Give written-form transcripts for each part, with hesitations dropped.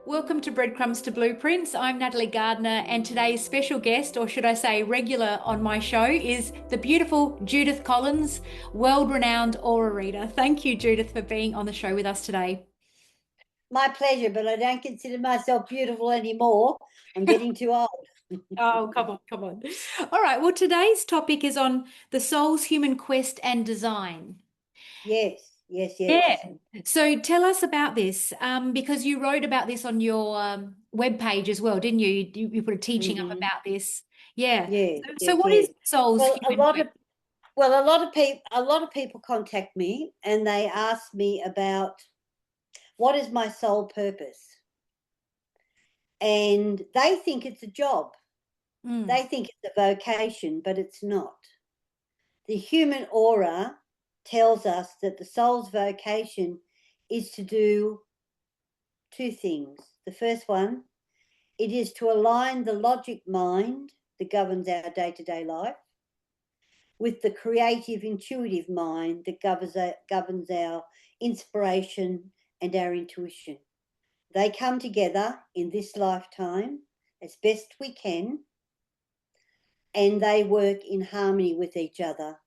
Welcome to Breadcrumbs to Blueprints. I'm Natalie Gardner, and today's special guest, or should I say regular on my show, is the beautiful Judith Collins, world-renowned aura reader. Thank you, Judith, for being on the show with us today. My pleasure, but I don't consider myself beautiful anymore. I'm getting too old. Oh, come on, come on. All right, well, today's topic is on the soul's human quest and design. Yes, yes, Yeah. yes. So tell us about this, because you wrote about this on your webpage as well, didn't you? You put a teaching up Mm-hmm. about this. Yeah. Yes, So yes, what is yes. the soul's Well, a human lot quest? of a lot of people contact me and they ask me about what is my soul purpose, and they think it's a job. Mm, They think it's a vocation, but it's not. The human aura tells us that the soul's vocation is to do two things. The first one, it is to align the logic mind that governs our day-to-day life with the creative, intuitive mind that governs our inspiration and our intuition. They come together in this lifetime as best we can, and they work in harmony with each other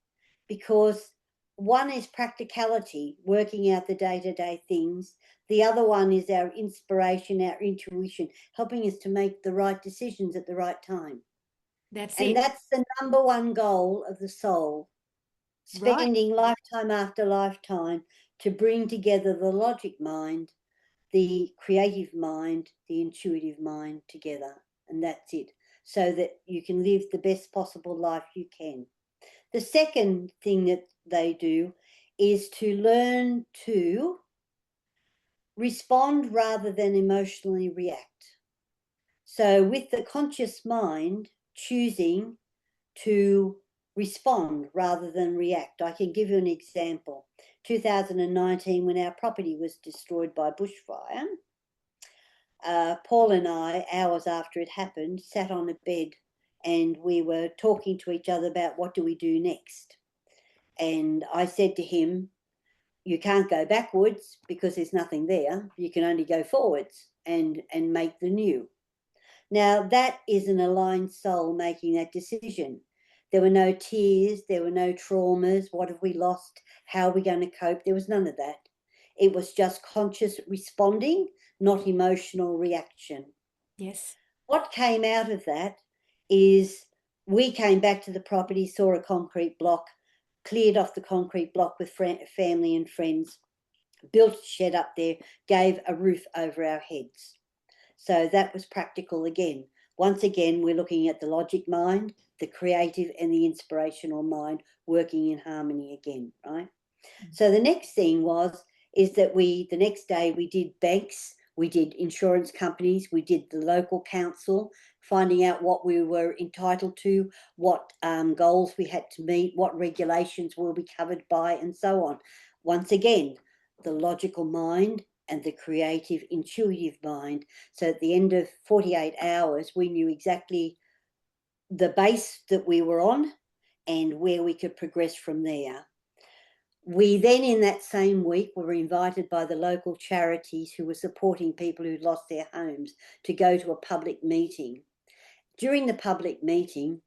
because one is practicality, working out the day-to-day things. The other one is our inspiration, our intuition, helping us to make the right decisions at the right time. that's And it. that's the number one goal of the soul, Right. spending lifetime after lifetime to bring together the logic mind, the creative mind, the intuitive mind together. And that's it, so that you can live the best possible life you can. The second thing that they do is to learn to respond rather than emotionally react. So, with the conscious mind choosing to respond rather than react. I can give you an example. 2019, when our property was destroyed by bushfire, Paul and I, hours after it happened, sat on a bed and we were talking to each other about what do we do next. And I said to him, you can't go backwards because there's nothing there. You can only go forwards and make the new. Now, that is an aligned soul making that decision. There were no tears, there were no traumas. What have we lost? How are we going to cope? There was none of that. It was just conscious responding, not emotional reaction. Yes. What came out of that is we came back to the property, saw a concrete block, cleared off the concrete block with family and friends, built a shed up there, gave a roof over our heads. So that was practical again. Once again, we're looking at the logic mind, the creative and the inspirational mind working in harmony again, right? So the next thing is that the next day we did banks, we did insurance companies, we did the local council, finding out what we were entitled to, what goals we had to meet, what regulations will be covered by, and so on. Once again, the logical mind and the creative, intuitive mind. So at the end of 48 hours, we knew exactly the base that we were on and where we could progress from there. We then, in that same week, were invited by the local charities who were supporting people who'd lost their homes to go to a public meeting. During the public meeting,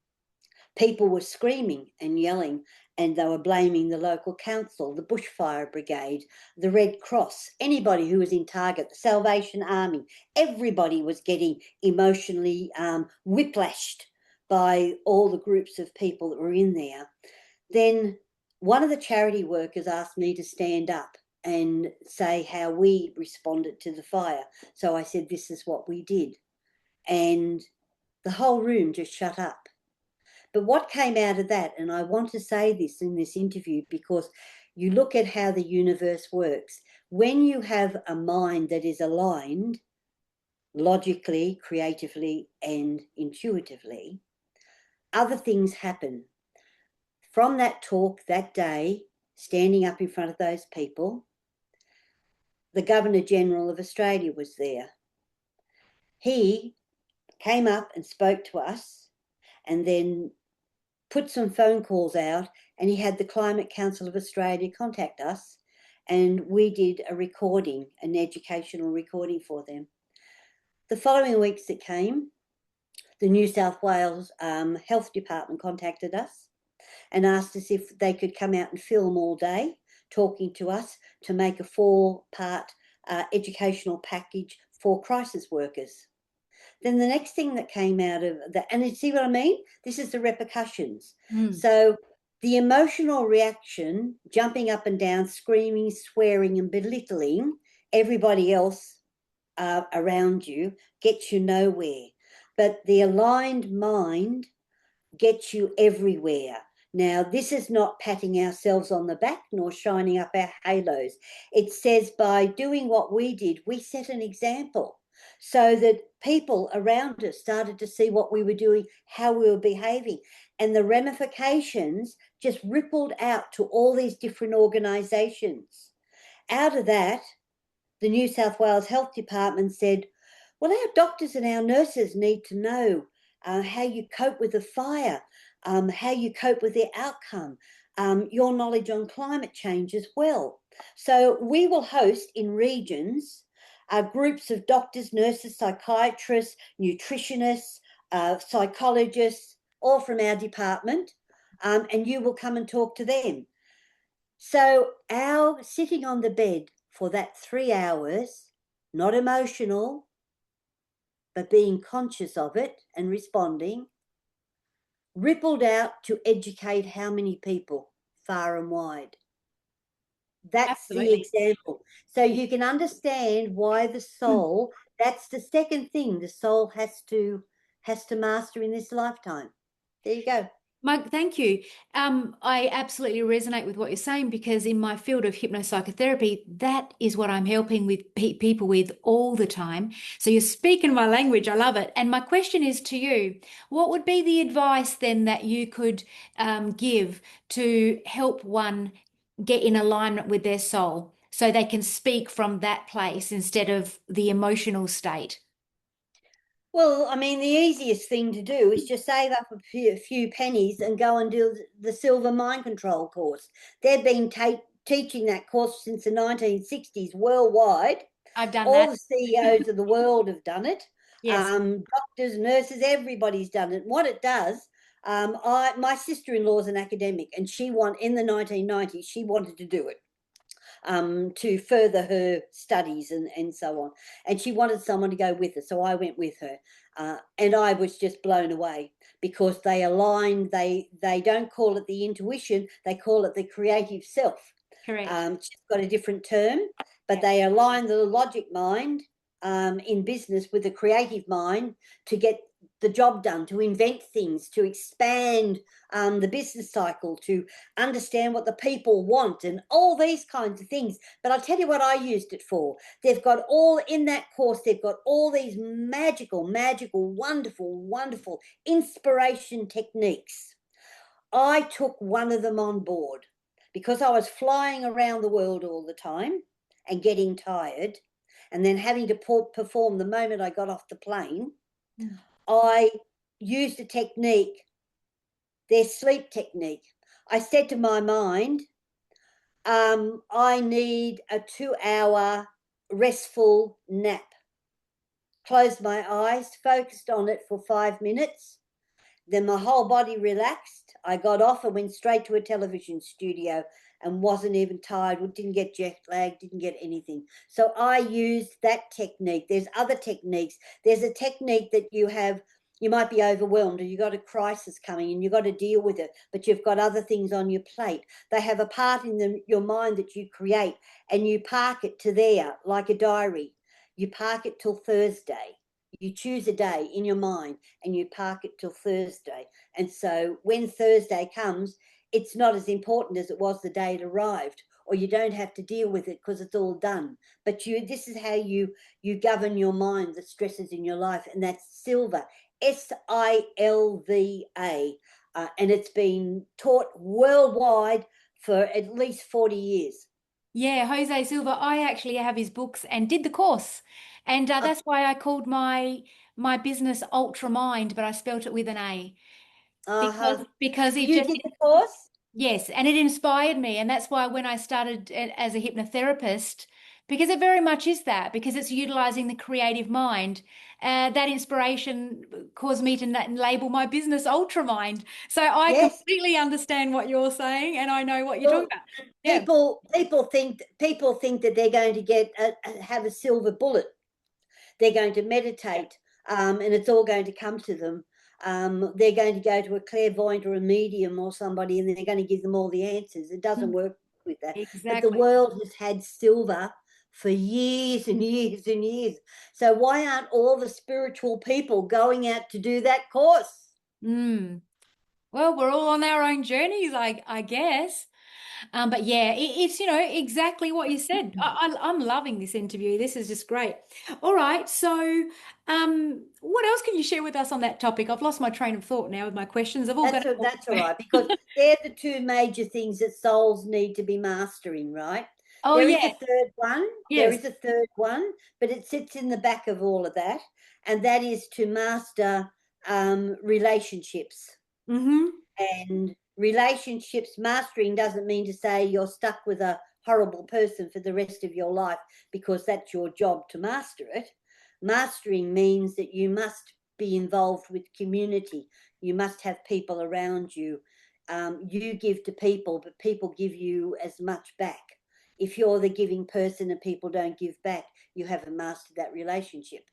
people were screaming and yelling, and they were blaming the local council, the bushfire brigade, the Red Cross, anybody who was in target, the Salvation Army. Everybody was getting emotionally whiplashed by all the groups of people that were in there. Then one of the charity workers asked me to stand up and say how we responded to the fire. So I said, this is what we did. And the whole room just shut up. But what came out of that, and I want to say this in this interview because you look at how the universe works. When you have a mind that is aligned logically, creatively, and intuitively, other things happen. From that talk that day, standing up in front of those people, the Governor General of Australia was there. He came up and spoke to us and then put some phone calls out, and he had the Climate Council of Australia contact us, and we did a recording, an educational recording for them. The following weeks that came, the New South Wales Health Department contacted us and asked us if they could come out and film all day talking to us to make a 4-part educational package for crisis workers. Then the next thing that came out of that, and you see what I mean? This is the repercussions. So the emotional reaction, jumping up and down, screaming, swearing, and belittling everybody else around you gets you nowhere. But the aligned mind gets you everywhere. Now, this is not patting ourselves on the back nor shining up our halos. It says by doing what we did, we set an example so that people around us started to see what we were doing, how we were behaving, and the ramifications just rippled out to all these different organisations. Out of that, the New South Wales Health Department said, well, our doctors and our nurses need to know how you cope with a fire, how you cope with the outcome, your knowledge on climate change as well. So we will host in regions groups of doctors, nurses, psychiatrists, nutritionists, psychologists, all from our department, and you will come and talk to them. So our sitting on the bed for that 3 hours, not emotional, but being conscious of it and responding, rippled out to educate how many people far and wide. That's Absolutely. the example. So you can understand why the soul, that's the second thing the soul has to master in this lifetime. There you go. Mike, thank you. I absolutely resonate with what you're saying because in my field of hypnopsychotherapy, that is what I'm helping with people with all the time. So you're speaking my language. I love it. And my question is to you, what would be the advice then that you could give to help one get in alignment with their soul so they can speak from that place instead of the emotional state? Well, I mean, the easiest thing to do is just save up a few pennies and go and do the silver mind control course. They've been teaching that course since the 1960s worldwide. I've done All that. the CEOs of the world have done it. Yes. Doctors, nurses, everybody's done it. What it does, my sister-in-law is an academic, and in the 1990s, she wanted to do it. To further her studies and so on. And she wanted someone to go with her. So I went with her. And I was just blown away because they align, they don't call it the intuition, they call it the creative self. Correct. She's got a different term, but they align the logic mind in business with the creative mind to get the job done, to invent things, to expand the business cycle, to understand what the people want and all these kinds of things. But I'll tell you what I used it for. They've got all in that course, they've got all these magical, wonderful inspiration techniques. I took one of them on board because I was flying around the world all the time and getting tired and then having to perform the moment I got off the plane. I used a technique, their sleep technique. I said to my mind, I need a 2-hour restful nap. Closed my eyes, focused on it for 5 minutes. Then my whole body relaxed. I got off and went straight to a television studio and wasn't even tired, didn't get jet lag, didn't get anything. So I used that technique. There's other techniques. There's a technique that you might be overwhelmed or you've got a crisis coming and you've got to deal with it, but you've got other things on your plate. They have a part in your mind that you create and you park it to there like a diary. You park it till Thursday. You choose a day in your mind and you park it till Thursday. And so when Thursday comes, it's not as important as it was the day it arrived, or you don't have to deal with it because it's all done. But this is how you govern your mind, the stresses in your life, and that's silver, SILVA. And it's been taught worldwide for at least 40 years. Yeah, Jose Silva, I actually have his books and did the course. And that's why I called my business Ultra Mind, but I spelt it with an A. Because it You just did the course? yes, and it inspired me. And that's why when I started as a hypnotherapist, Because it very much is that, because it's utilizing the creative mind. That inspiration caused me to label my business Ultramind. So I Yes. completely understand what you're saying, and I know what you're Well, talking about. Yeah. people think that they're going to have a silver bullet. They're going to meditate, and it's all going to come to them. They're going to go to a clairvoyant or a medium or somebody, and they're going to give them all the answers. It doesn't work with that. But the Exactly. world has had silver for years and years and years. So why aren't all the spiritual people going out to do that course? Mm. Well, we're all on our own journeys, I guess. But yeah, it's, exactly what you said. I'm loving this interview. This is just great. All right. So, what else can you share with us on that topic? I've lost my train of thought now with my questions. I've all got. That's all right, because they're the two major things that souls need to be mastering, right? Oh, There is yeah. a third one. There Yes. is a third one, but it sits in the back of all of that, and that is to master relationships. Mm-hmm. And relationships mastering doesn't mean to say you're stuck with a horrible person for the rest of your life, because that's your job to master it. Mastering means that you must be involved with community. You must have people around you. You give to people, but people give you as much back. If you're the giving person and people don't give back, you haven't mastered that relationship.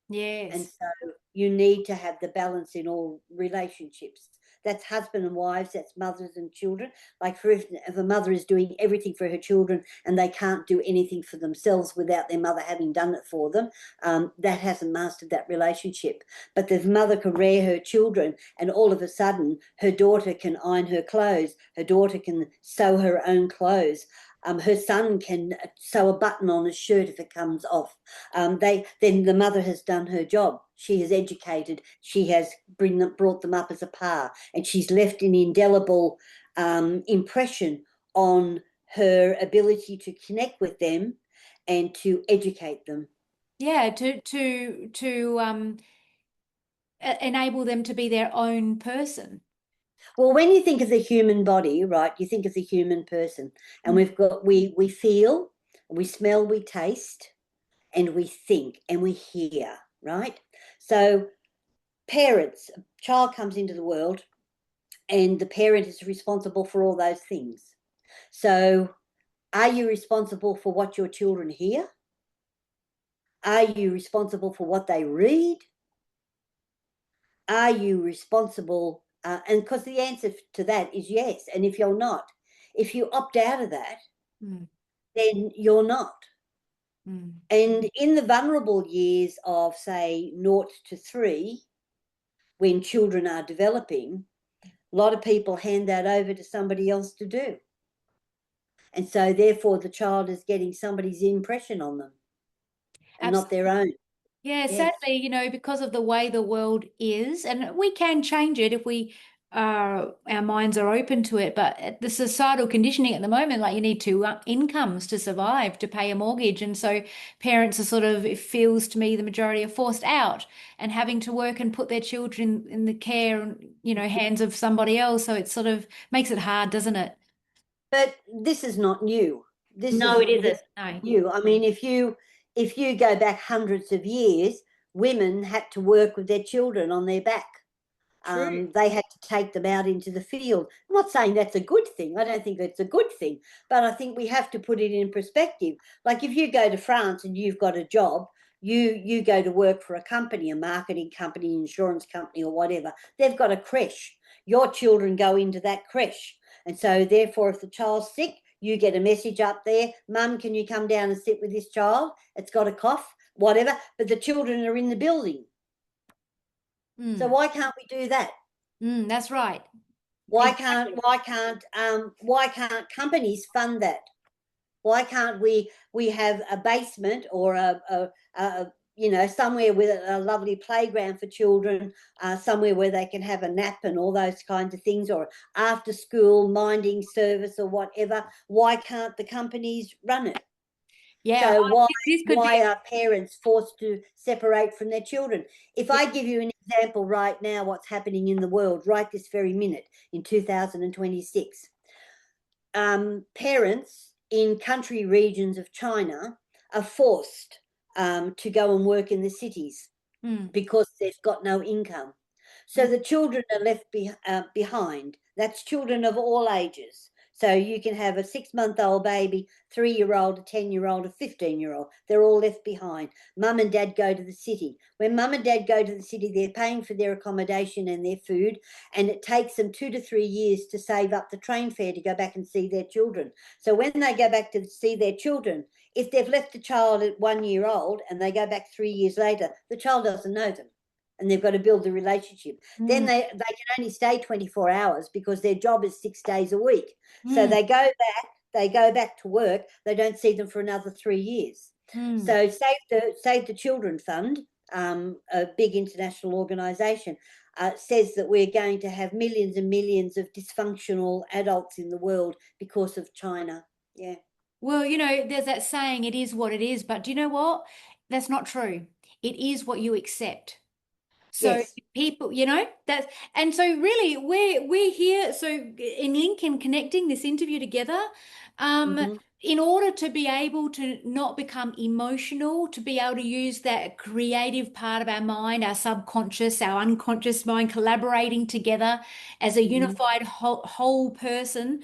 And Yes. so you need to have the balance in all relationships. That's husband and wives, that's mothers and children. Like, if a mother is doing everything for her children and they can't do anything for themselves without their mother having done it for them, that hasn't mastered that relationship. But the mother can rear her children, and all of a sudden her daughter can iron her clothes, her daughter can sew her own clothes. Her son can sew a button on his shirt if it comes off. Then the mother has done her job. She has educated. She has brought them up as a par, and she's left an indelible impression on her ability to connect with them and to educate them. Yeah. To enable them to be their own person. Well, when you think of the human body, right, you think of the human person, and we feel, we smell, we taste, and we think, and we hear, right? So parents, a child comes into the world, and the parent is responsible for all those things. So are you responsible for what your children hear? Are you responsible for what they read? Are you responsible? And because the answer to that is yes. And if you're not, if you opt out of that, then you're not. And in the vulnerable years of, say, 0 to 3, when children are developing, a lot of people hand that over to somebody else to do. And so therefore the child is getting somebody's impression on them and not their own. Yeah, Yes. sadly, because of the way the world is, and we can change it if our minds are open to it. But the societal conditioning at the moment, like you need two incomes to survive, to pay a mortgage, and so parents are sort of, it feels to me, the majority are forced out and having to work and put their children in the care and hands of somebody else. So it sort of makes it hard, doesn't it? But this is not new. No, it isn't. No. New. I mean, if you go back hundreds of years, women had to work with their children on their back. True. They had to take them out into the field. I'm not saying that's a good thing. I don't think that's a good thing, but I think we have to put it in perspective. Like, if you go to France and you've got a job, you go to work for a company, a marketing company, insurance company, or whatever. They've got a creche. Your children go into that creche. And so therefore, if the child's sick, you get a message up there, Mum, can you come down and sit with this child? It's got a cough, whatever. But the children are in the building. So why can't we do that? That's right. Why Exactly. can't companies fund that? Why can't we have a basement or a somewhere with a lovely playground for children, somewhere where they can have a nap and all those kinds of things, or after school minding service or whatever? Why can't the companies run it? Yeah, So this could be. why are parents forced to separate from their children? If I give you an example right now, what's happening in the world right this very minute in 2026, parents in country regions of China are forced to go and work in the cities because they've got no income. So the children are left behind. That's children of all ages. So you can have a 6-month-old baby, 3-year-old, a 10-year-old, a 15-year-old. They're all left behind. Mum and dad go to the city. When mum and dad go to the city, they're paying for their accommodation and their food, and it takes them 2 to 3 years to save up the train fare to go back and see their children. So when they go back to see their children, if they've left the child at 1 year old and they go back 3 years later, the child doesn't know them. And they've got to build a relationship. Then they can only stay 24 hours because their job is 6 days a week. So they go back to work. They don't see them for another 3 years. So Save the Children Fund, a big international organisation, says that we're going to have millions and millions of dysfunctional adults in the world because of China. Yeah. Well, there's that saying, it is what it is, but do you know what? That's not true. It is what you accept. So Yes. people, and so really we're here. So in Lincoln, connecting this interview together, in order to be able to not become emotional, to be able to use that creative part of our mind, our subconscious, our unconscious mind, collaborating together as a unified whole person,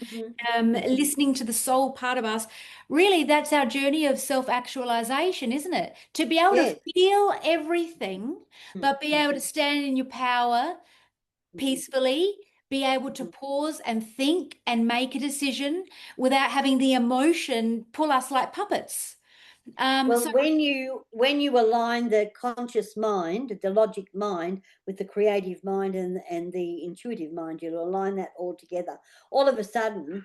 listening to the soul part of us. Really, that's our journey of self-actualization, isn't it? To be able to feel everything, but be able to stand in your power peacefully, be able to pause and think and make a decision without having the emotion pull us like puppets. Well, when you align the conscious mind, the logic mind, with the creative mind and the intuitive mind, you align that all together. All of a sudden,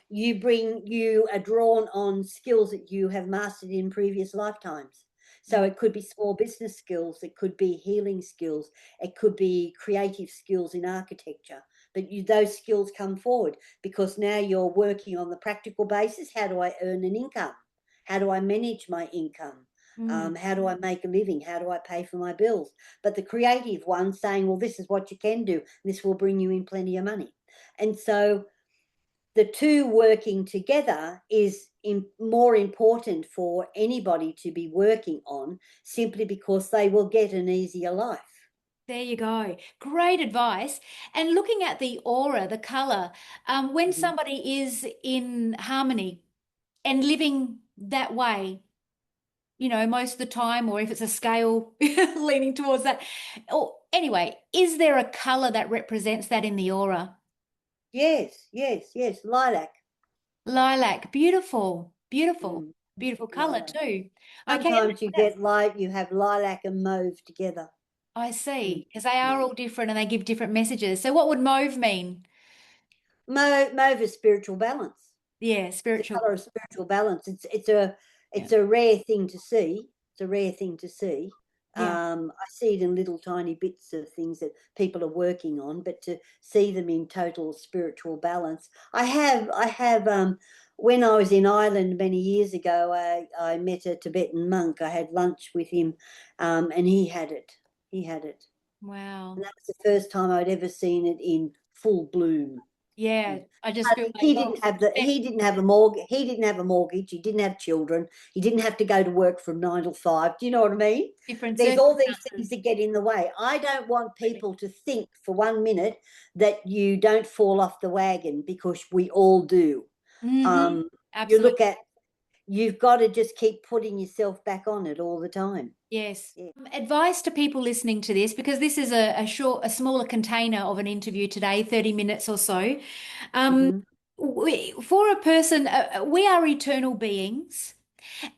you are drawn on skills that you have mastered in previous lifetimes. So it could be small business skills, it could be healing skills, it could be creative skills in architecture. But those skills come forward because now you're working on the practical basis. How do I earn an income? How do I manage my income? How do I make a living? How do I pay for my bills? But the creative one saying, well, this is what you can do. This will bring you in plenty of money. And so the two working together is more important for anybody to be working on, simply because they will get an easier life. There you go. Great advice. And looking at the aura, the color, when somebody is in harmony and living that way, most of the time, or if it's a scale leaning towards that. Or anyway, is there a color that represents that in the aura? Yes. Lilac. Lilac. Beautiful, beautiful, beautiful color Lilac. too. Okay. Sometimes you have lilac and mauve together. I see, because they are all different and they give different messages. So what would mauve mean? Mauve is spiritual balance. Yeah, The spiritual. colour of spiritual balance. It's a Yeah. rare thing to see. It's a rare thing to see. Yeah. I see it in little tiny bits of things that people are working on, but to see them in total spiritual balance. I have when I was in Ireland many years ago, I met a Tibetan monk. I had lunch with him, and he had it. He had it. Wow. And that was the first time I'd ever seen it in full bloom. Yeah, I just feel like He didn't have a mortgage. He didn't have a mortgage. He didn't have children. He didn't have to go to work from 9 till 5. Do you know what I mean? different There's all these circumstances. things that get in the way. I don't want people to think for 1 minute that you don't fall off the wagon, because we all do. You Absolutely. look at, you've got to just keep putting yourself back on it all the time. Yes. Yeah. Advice to people listening to this, because this is a smaller container of an interview today, 30 minutes or so. For a person, we are eternal beings,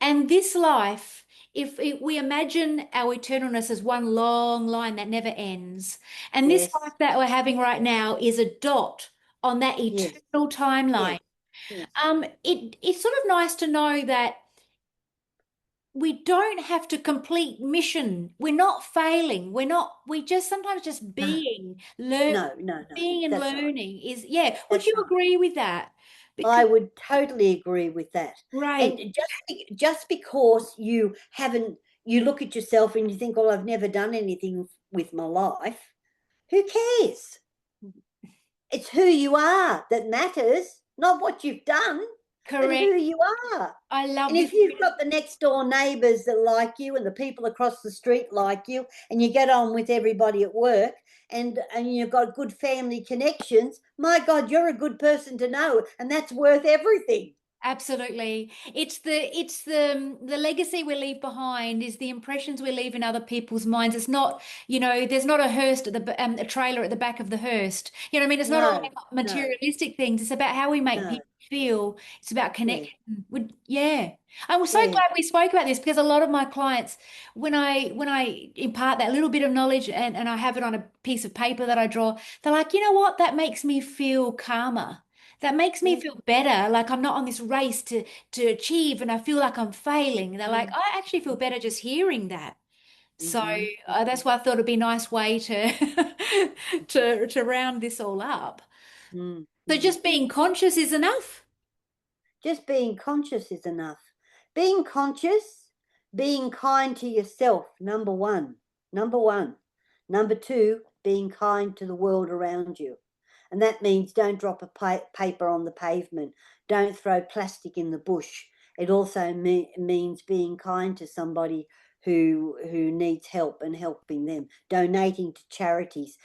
and this life, if we imagine our eternalness as one long line that never ends, and this Yes. life that we're having right now is a dot on that Yes. eternal timeline. Yes. It's sort of nice to know that we don't have to complete mission. We're not failing. We just sometimes just being, No. being and That's right. learning is, yeah. Would That's you right. agree with that? I would totally agree with that. Right. And just because you look at yourself and you think, "Oh, I've never done anything with my life," who cares? It's who you are that matters, not what you've done. but Correct. who you are. I love And this. if you've got the next door neighbours that like you and the people across the street like you, and you get on with everybody at work, and you've got good family connections, my God, you're a good person to know, and that's worth everything. Absolutely. It's the legacy we leave behind, is the impressions we leave in other people's minds. It's not, there's not a hearse at a trailer at the back of the hearse. You know what I mean? It's not all No, about no, materialistic things. It's about how we make no. people feel. It's about Yeah, connection. Yeah. I was so yeah. glad we spoke about this, because a lot of my clients, when I impart that little bit of knowledge, and I have it on a piece of paper that I draw, they're like, you know what? That makes me feel calmer. That makes me Yeah. feel better, like I'm not on this race to achieve and I feel like I'm failing. They're like, Mm, I actually feel better just hearing that. So mhm, that's why I thought it'd be a nice way to to round this all up. mm, So mm. just being conscious is enough. Just being conscious is enough. Being conscious, being kind to yourself, number one. Number one. Number two, being kind to the world around you. And that means don't drop a paper on the pavement. Don't throw plastic in the bush. It also means being kind to somebody who needs help and helping them. Donating to charities.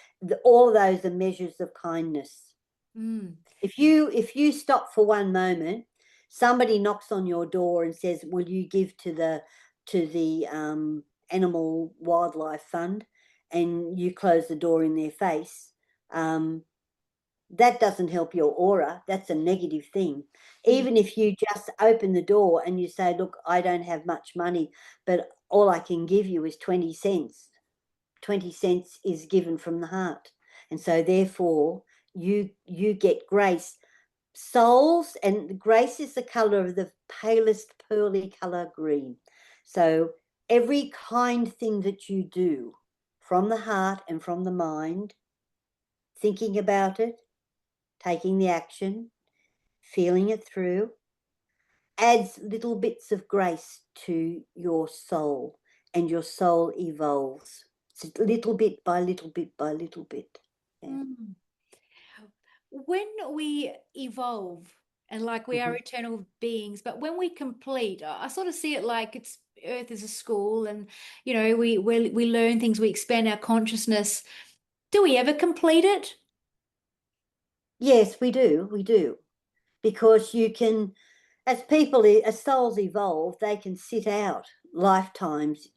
All of those are measures of kindness. Mm, If you stop for one moment, somebody knocks on your door and says, "Will you give to the animal wildlife fund?" and you close the door in their face, that doesn't help your aura. That's a negative thing. mm, Even if you just open the door and you say, "Look, I don't have much money, but all I can give you is 20 cents." 20 cents is given from the heart. And so therefore you get grace. Souls, and grace is the color of the palest pearly color green. So every kind thing that you do from the heart and from the mind, thinking about it, taking the action, feeling it through, adds little bits of grace to your soul, and your soul evolves. It's little bit by little bit by little bit. Yeah. mm. When we evolve, and like we are Mhm. eternal beings, but when we complete, I sort of see it like it's Earth is a school, and we learn things, we expand our consciousness. Do we ever complete it? Yes, we do. We do. Because you can, as people, as souls evolve, they can sit out lifetimes.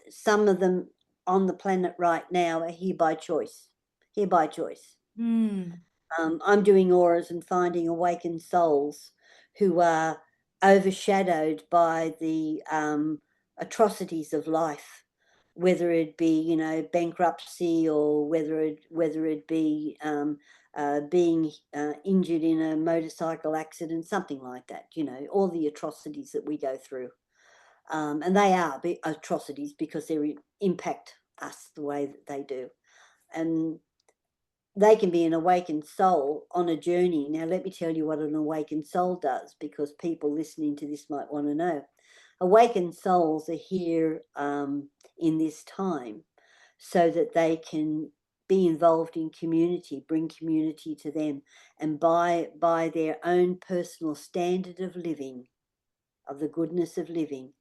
Some of them on the planet right now are here by choice. Here by choice. Hmm. I'm doing auras and finding awakened souls who are overshadowed by the atrocities of life, whether it be bankruptcy, or whether it be being injured in a motorcycle accident, something like that. All the atrocities that we go through, and they are atrocities because they impact us the way that they do, and they can be an awakened soul on a journey. Now, let me tell you what an awakened soul does, because people listening to this might want to know. Awakened souls are here in this time so that they can be involved in community, bring community to them, and by their own personal standard of living, of the goodness of living,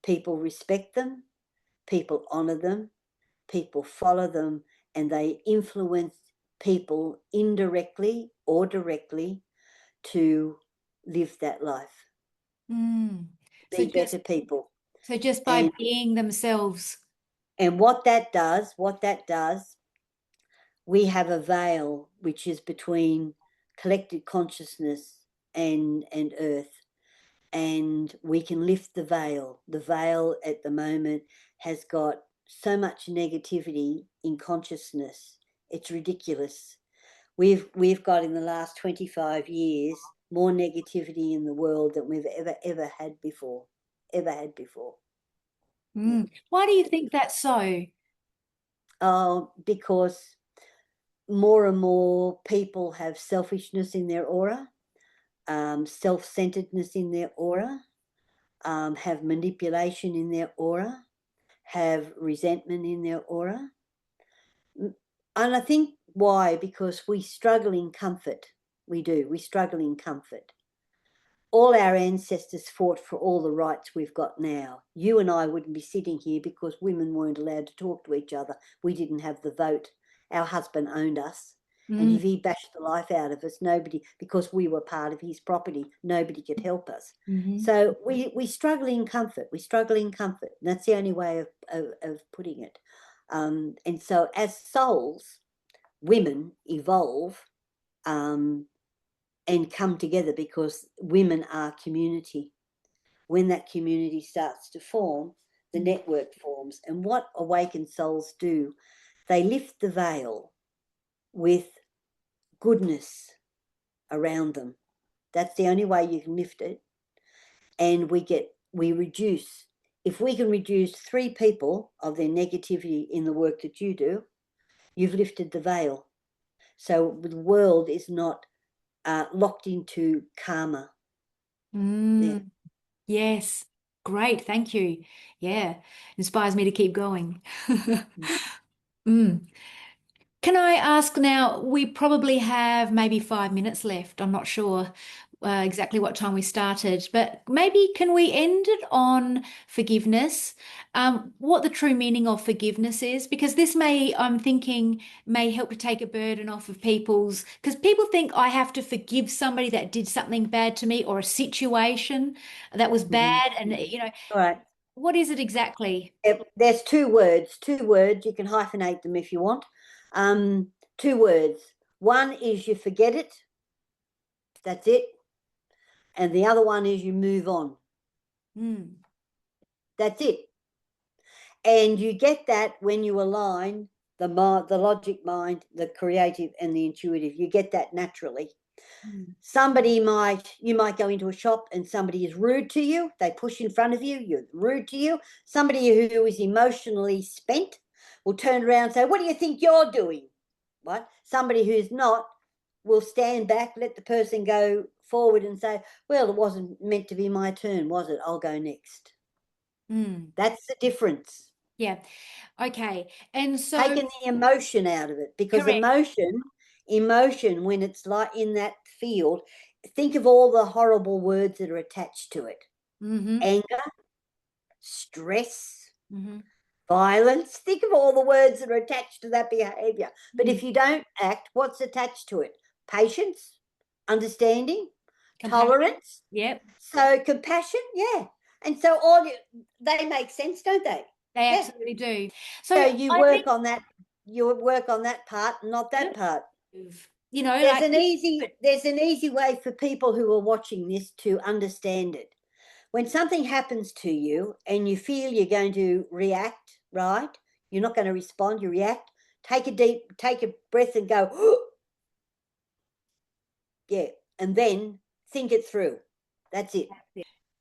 people respect them, people honor them, people follow them, and they influence people indirectly or directly to live that life, Hmm. So be just better people. so just by And being themselves. what that does, we have a veil which is between collected consciousness and earth, and we can lift the veil. The veil at the moment has got so much negativity in consciousness. It's ridiculous. We've got, in the last 25 years, more negativity in the world than we've ever had before. Ever had before. Yeah. Hmm. Why do you think that's so? Because more and more people have selfishness in their aura, self-centeredness in their aura, have manipulation in their aura, have resentment in their aura. And I think why? Because we struggle in comfort. We do. We struggle in comfort. all our ancestors fought for all the rights we've got now. You and I wouldn't be sitting here because women weren't allowed to talk to each other. We didn't have the vote. Our husband owned us. And if he bashed the life out of us, nobody, because we were part of his property, nobody could help us. So we struggle in comfort. We struggle in comfort. And that's the only way of putting it. And so as souls, women evolve and come together because women are community. When that community starts to form, the network forms. And what awakened souls do, they lift the veil with goodness around them. That's the only way you can lift it. And we reduce. If we can reduce 3 people of their negativity in the work that you do, you've lifted the veil. So the world is not locked into karma. Yeah. Yes. Great. Thank you. Yeah. Inspires me to keep going. Mm. Can I ask now? We probably have maybe 5 minutes left. I'm not sure exactly what time we started, but maybe can we end it on forgiveness? What the true meaning of forgiveness is, because this may, I'm thinking, may help to take a burden off of because people think I have to forgive somebody that did something bad to me or a situation that was bad. And, All right. what is it exactly? There's 2 words. 2 words. You can hyphenate them if you want. 2 words. One is you forget it. That's it. And the other one is you move on. That's it. And you get that when you align the logic mind, the creative and the intuitive. You get that naturally. You might go into a shop and somebody is rude to you. They push in front of you. You're rude to you. Somebody who is emotionally spent will turn around and say, what do you think you're doing? What? Somebody who's not will stand back, let the person go forward and say, well, it wasn't meant to be my turn, was it? I'll go next. That's the difference. Yeah. Okay. And so taking the emotion out of it, because correct. emotion, when it's like in that field, think of all the horrible words that are attached to it. Anger, stress, violence. Think of all the words that are attached to that behavior. But if you don't act, what's attached to it? Patience, understanding, tolerance. Yep. So compassion, yeah. And so they make sense, don't they? They absolutely do. So you work on that. You work on that part, not that part. There's an easy way for people who are watching this to understand it. When something happens to you and you feel you're going to react, right? You're not going to respond, you react. Take a breath and go, yeah, and then think it through. That's it.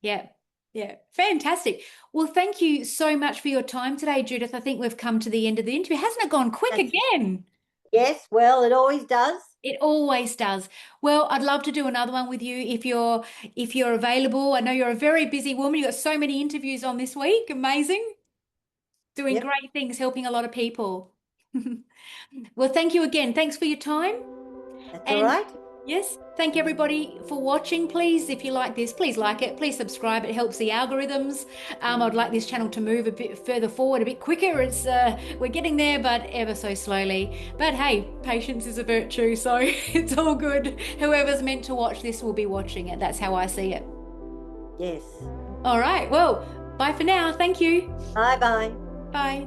Yeah. Yeah, fantastic. Well, thank you so much for your time today, Judith. I think we've come to the end of the interview. Hasn't it gone quick again? Yes, well, it always does. It always does. Well, I'd love to do another one with you if you're available. I know you're a very busy woman. You've got so many interviews on this week. Amazing. Doing great things, helping a lot of people. Well, thank you again. Thanks for your time. That's all right. Yes, thank everybody for watching. Please, if you like this, please like it. Please subscribe. It helps the algorithms. I'd like this channel to move a bit further forward, a bit quicker. We're getting there, but ever so slowly. But hey, patience is a virtue, so it's all good. Whoever's meant to watch this will be watching it. That's how I see it. Yes. All right. Well, bye for now. Thank you. Bye-bye. Bye.